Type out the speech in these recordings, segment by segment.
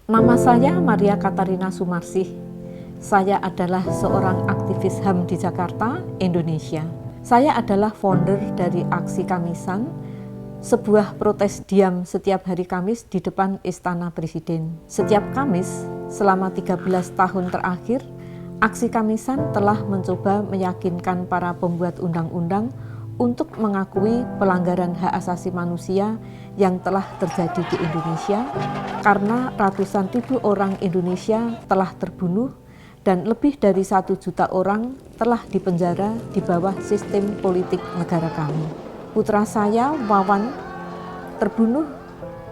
Nama saya Maria Katarina Sumarsih. Saya adalah seorang aktivis HAM di Jakarta, Indonesia. Saya adalah founder dari Aksi Kamisan, sebuah protes diam setiap hari Kamis di depan Istana Presiden. Setiap Kamis, selama 13 tahun terakhir, Aksi Kamisan telah mencoba meyakinkan para pembuat undang-undang untuk mengakui pelanggaran hak asasi manusia yang telah terjadi di Indonesia, karena ratusan ribu orang Indonesia telah terbunuh dan lebih dari 1 juta orang telah dipenjara di bawah sistem politik negara kami. Putra saya, Wawan, terbunuh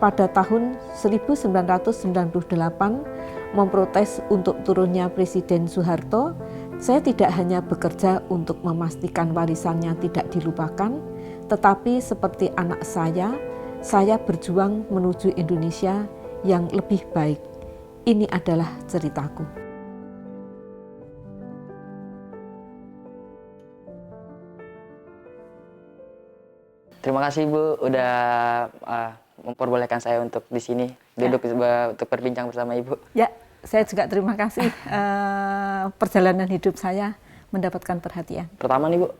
pada tahun 1998 memprotes untuk turunnya Presiden Soeharto. Saya tidak hanya bekerja untuk memastikan warisannya tidak dilupakan, tetapi seperti anak saya berjuang menuju Indonesia yang lebih baik. Ini adalah ceritaku. Terima kasih Bu, udah memperbolehkan saya untuk di sini duduk untuk berbincang bersama Ibu. Ya, saya juga terima kasih perjalanan hidup saya mendapatkan perhatian. Pertama nih Bu,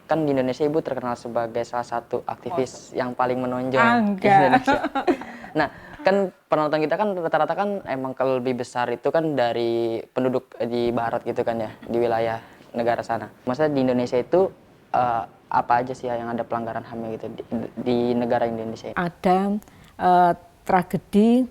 kan di Indonesia Ibu terkenal sebagai salah satu aktivis yang paling menonjol di Indonesia. Nah, kan penonton kita kan rata-rata kan emang kalau lebih besar itu kan dari penduduk di barat gitu kan ya, di wilayah negara sana. Maksudnya di Indonesia itu apa aja sih yang ada pelanggaran HAM gitu di negara Indonesia? Ada tragedi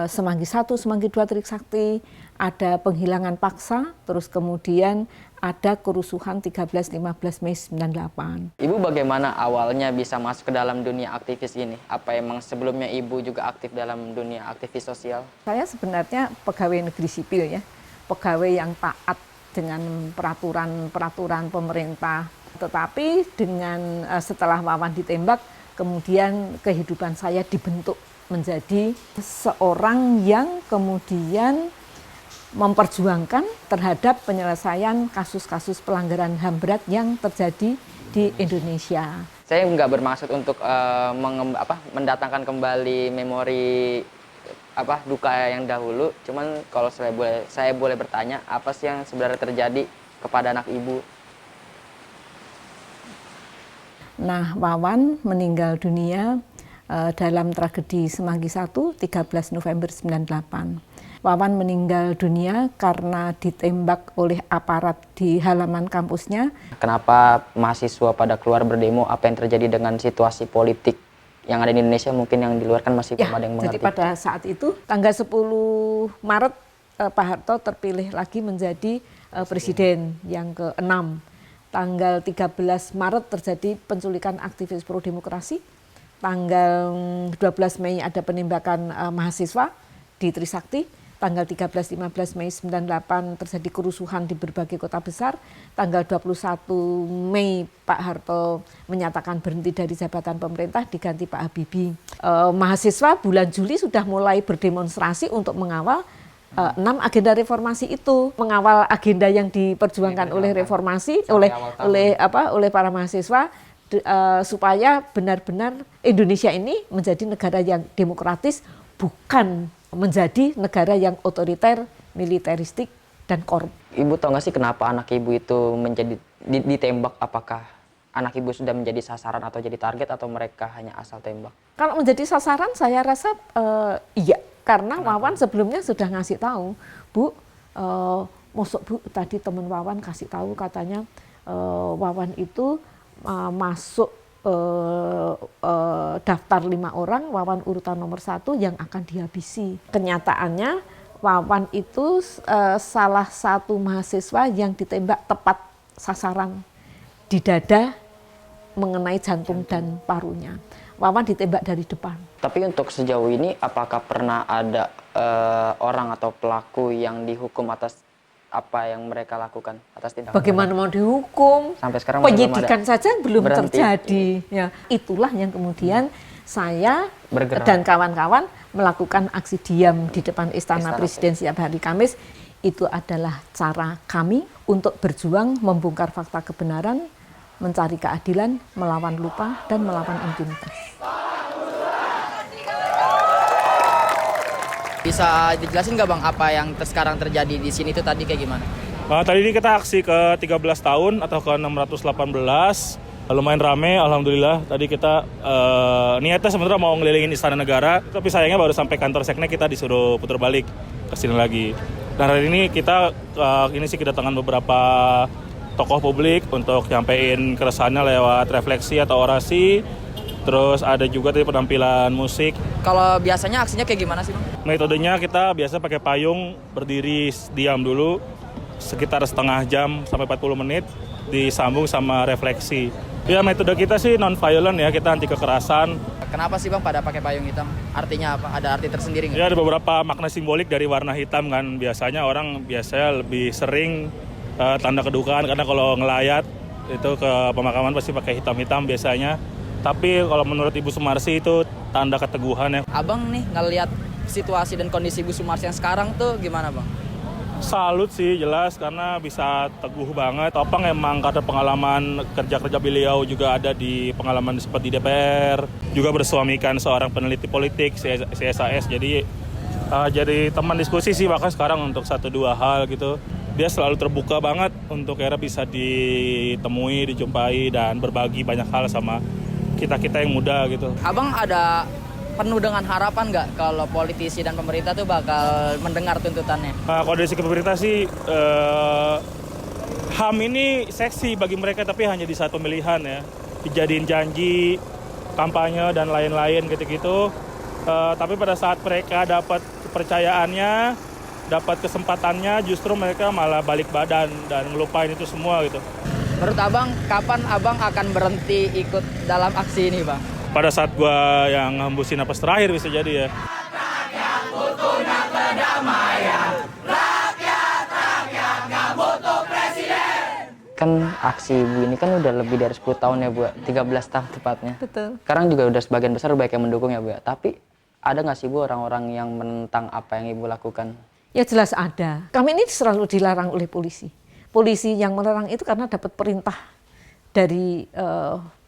Semanggi I, Semanggi II Trisakti, ada penghilangan paksa, terus kemudian ada kerusuhan 13-15 Mei 98. Ibu bagaimana awalnya bisa masuk ke dalam dunia aktivis ini? Apa emang sebelumnya Ibu juga aktif dalam dunia aktivis sosial? Saya sebenarnya pegawai negeri sipil ya, pegawai yang taat dengan peraturan pemerintah. Tetapi dengan setelah Wawan ditembak, kemudian kehidupan saya dibentuk menjadi seorang yang kemudian memperjuangkan terhadap penyelesaian kasus-kasus pelanggaran HAM berat yang terjadi di Indonesia. Saya nggak bermaksud untuk mendatangkan kembali memori duka yang dahulu. Cuman kalau saya boleh bertanya, apa sih yang sebenarnya terjadi kepada anak Ibu? Nah, Wawan meninggal dunia dalam tragedi Semanggi I 13 November 98. Wawan meninggal dunia karena ditembak oleh aparat di halaman kampusnya. Kenapa mahasiswa pada keluar berdemo? Apa yang terjadi dengan situasi politik yang ada di Indonesia? Mungkin yang di luar kan masih belum ada yang mengerti. Jadi pada saat itu, tanggal 10 Maret, Pak Harto terpilih lagi menjadi presiden yang ke-6. Tanggal 13 Maret terjadi penculikan aktivis pro-demokrasi. Tanggal 12 Mei ada penembakan mahasiswa di Trisakti. Tanggal 13-15 Mei 98 terjadi kerusuhan di berbagai kota besar. Tanggal 21 Mei Pak Harto menyatakan berhenti dari jabatan pemerintah, diganti Pak Habibie. Mahasiswa bulan Juli sudah mulai berdemonstrasi untuk mengawal 6 agenda reformasi itu, mengawal agenda yang diperjuangkan oleh reformasi oleh para mahasiswa supaya benar-benar Indonesia ini menjadi negara yang demokratis, bukan menjadi negara yang otoriter, militeristik dan korup. Ibu tahu nggak sih kenapa anak Ibu itu menjadi ditembak? Apakah anak Ibu sudah menjadi sasaran atau jadi target, atau mereka hanya asal tembak? Kalau menjadi sasaran saya rasa iya. Karena Wawan sebelumnya sudah ngasih tahu, Bu, mosok Bu, tadi teman Wawan kasih tahu katanya Wawan itu masuk daftar 5 orang, Wawan urutan nomor 1 yang akan dihabisi. Kenyataannya Wawan itu salah satu mahasiswa yang ditembak tepat sasaran di dada mengenai jantung dan parunya. Wawan ditembak dari depan. Tapi untuk sejauh ini, apakah pernah ada orang atau pelaku yang dihukum atas apa yang mereka lakukan, atas tindakan? Bagaimana mau dihukum? Sampai sekarang penyidikan saja belum berhenti. Terjadi. Ya, itulah yang kemudian saya bergerak dan kawan-kawan melakukan aksi diam di depan Istana Presiden setiap hari Kamis. Itu adalah cara kami untuk berjuang membongkar fakta kebenaran, mencari keadilan, melawan lupa, dan melawan impunitas. Bisa dijelasin nggak Bang apa yang sekarang terjadi di sini itu tadi kayak gimana? Tadi ini kita aksi ke 13 tahun atau ke 618. Lumayan rame, alhamdulillah. Tadi kita niatnya sebenarnya mau ngelilingin Istana Negara, tapi sayangnya baru sampai kantor Seknek kita disuruh putar balik ke sini lagi. Dan hari ini kita ini sih kedatangan beberapa tokoh publik untuk nyampein keresahannya lewat refleksi atau orasi. Terus ada juga tadi penampilan musik. Kalau biasanya aksinya kayak gimana sih Bang? Metodenya kita biasa pakai payung, berdiri diam dulu sekitar setengah jam sampai 40 menit, disambung sama refleksi. Ya metode kita sih non-violent ya, kita anti kekerasan. Kenapa sih Bang pada pakai payung hitam? Artinya apa? Ada arti tersendiri nggak? Ya ada beberapa makna simbolik dari warna hitam kan. Biasanya orang lebih sering tanda kedukaan karena kalau ngelayat itu ke pemakaman pasti pakai hitam-hitam biasanya. Tapi kalau menurut Ibu Sumarsi itu tanda keteguhan ya. Abang nih ngelihat situasi dan kondisi Ibu Sumarsi yang sekarang tuh gimana Bang? Salut sih jelas karena bisa teguh banget. Topang emang karena pengalaman kerja-kerja beliau juga ada di pengalaman seperti DPR. Juga bersuamikan seorang peneliti politik CSAS. Jadi teman diskusi sih bahkan sekarang untuk 1-2 hal gitu. Dia selalu terbuka banget untuk era bisa ditemui, dijumpai dan berbagi banyak hal sama kita-kita yang muda gitu. Abang ada penuh dengan harapan nggak kalau politisi dan pemerintah tuh bakal mendengar tuntutannya? Kalau dari segi pemerintah sih HAM ini seksi bagi mereka tapi hanya di saat pemilihan ya. Dijadiin janji, kampanye dan lain-lain gitu-gitu. Tapi pada saat mereka dapat kepercayaannya, dapat kesempatannya, justru mereka malah balik badan dan ngelupain itu semua gitu. Menurut Abang, kapan Abang akan berhenti ikut dalam aksi ini Bang? Pada saat gua yang hembusin napas terakhir bisa jadi ya. Kan aksi Ibu ini kan udah lebih dari 10 tahun ya Bu, 13 tahun tepatnya. Betul. Sekarang juga udah sebagian besar banyak yang mendukung ya Bu ya. Tapi ada nggak sih Bu orang-orang yang menentang apa yang Ibu lakukan? Ya jelas ada. Kami ini selalu dilarang oleh polisi. Polisi yang melarang itu karena dapat perintah dari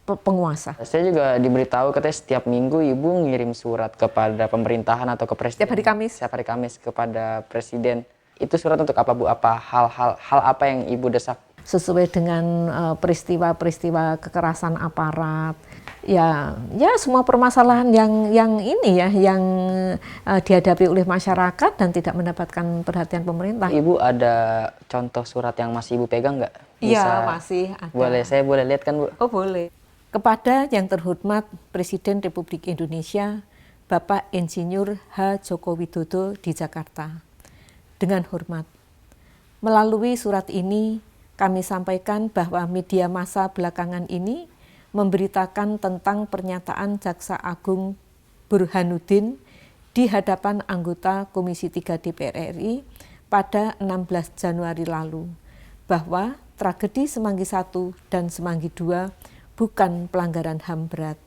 penguasa. Saya juga diberitahu katanya setiap minggu Ibu ngirim surat kepada pemerintahan atau ke presiden. Setiap hari Kamis. Setiap hari Kamis kepada presiden. Itu surat untuk apa Bu? Apa hal apa yang Ibu desak? Sesuai dengan peristiwa-peristiwa kekerasan aparat. Ya semua permasalahan yang ini ya yang dihadapi oleh masyarakat dan tidak mendapatkan perhatian pemerintah. Ibu ada contoh surat yang masih Ibu pegang nggak? Iya, masih ada. Saya boleh lihat kan Bu? Oh boleh. Kepada yang terhormat Presiden Republik Indonesia, Bapak Insinyur H. Joko Widodo di Jakarta. Dengan hormat, melalui surat ini kami sampaikan bahwa media massa belakangan ini memberitakan tentang pernyataan Jaksa Agung Burhanuddin di hadapan anggota Komisi 3 DPR RI pada 16 Januari lalu, bahwa tragedi Semanggi I dan Semanggi II bukan pelanggaran HAM berat.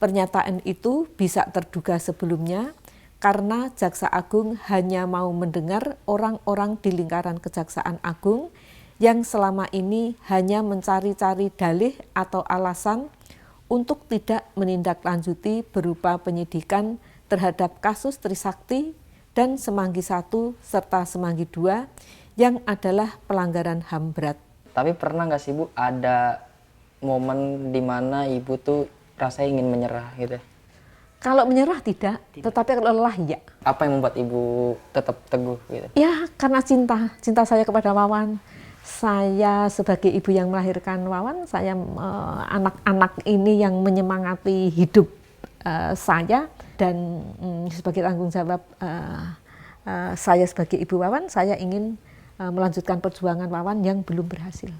Pernyataan itu bisa terduga sebelumnya karena Jaksa Agung hanya mau mendengar orang-orang di lingkaran Kejaksaan Agung yang selama ini hanya mencari-cari dalih atau alasan untuk tidak menindaklanjuti berupa penyidikan terhadap kasus Trisakti dan Semanggi I serta Semanggi II yang adalah pelanggaran HAM berat. Tapi pernah nggak sih Bu ada momen di mana Ibu tuh rasa ingin menyerah gitu? Kalau menyerah tidak, tetapi kalau lelah ya. Apa yang membuat Ibu tetap teguh gitu? Ya karena cinta saya kepada Wawan. Saya sebagai ibu yang melahirkan Wawan, saya anak-anak ini yang menyemangati hidup saya dan sebagai tanggung jawab saya sebagai ibu Wawan, saya ingin melanjutkan perjuangan Wawan yang belum berhasil.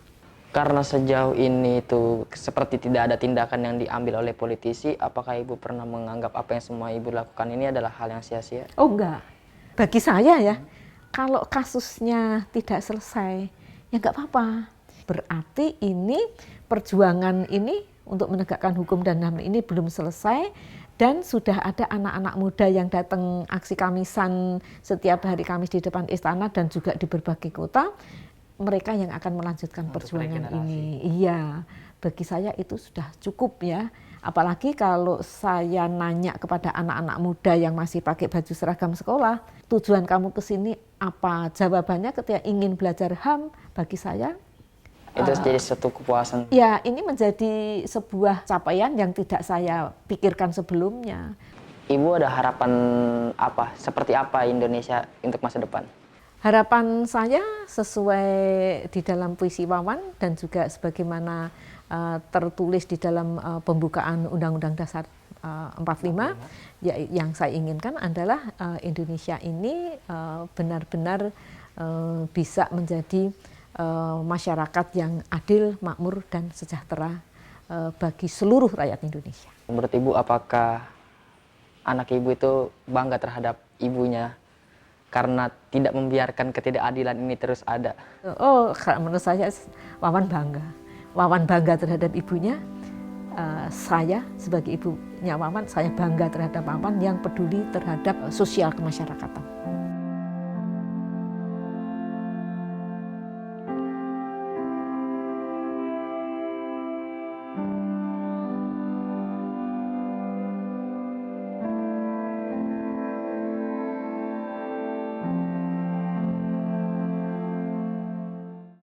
Karena sejauh ini itu seperti tidak ada tindakan yang diambil oleh politisi, apakah Ibu pernah menganggap apa yang semua Ibu lakukan ini adalah hal yang sia-sia? Oh enggak, bagi saya ya, kalau kasusnya tidak selesai, ya nggak apa-apa. Berarti ini perjuangan ini untuk menegakkan hukum dan HAM ini belum selesai dan sudah ada anak-anak muda yang datang aksi Kamisan setiap hari Kamis di depan istana dan juga di berbagai kota. Mereka yang akan melanjutkan perjuangan ini. Iya, bagi saya itu sudah cukup ya. Apalagi kalau saya nanya kepada anak-anak muda yang masih pakai baju seragam sekolah, tujuan kamu ke sini apa? Jawabannya ketika ingin belajar HAM, bagi saya Itu jadi suatu kepuasan. ya ini menjadi sebuah capaian yang tidak saya pikirkan sebelumnya. Ibu ada harapan apa? Seperti apa Indonesia untuk masa depan? Harapan saya sesuai di dalam puisi Wawan dan juga sebagaimana tertulis di dalam pembukaan Undang-Undang Dasar 45, ya, yang saya inginkan adalah Indonesia ini benar-benar bisa menjadi masyarakat yang adil, makmur, dan sejahtera bagi seluruh rakyat Indonesia. Menurut Ibu, apakah anak Ibu itu bangga terhadap ibunya karena tidak membiarkan ketidakadilan ini terus ada? Oh, menurut saya Wawan bangga. Wawan bangga terhadap ibunya. Saya sebagai ibunya Wawan, saya bangga terhadap Wawan yang peduli terhadap sosial kemasyarakatan.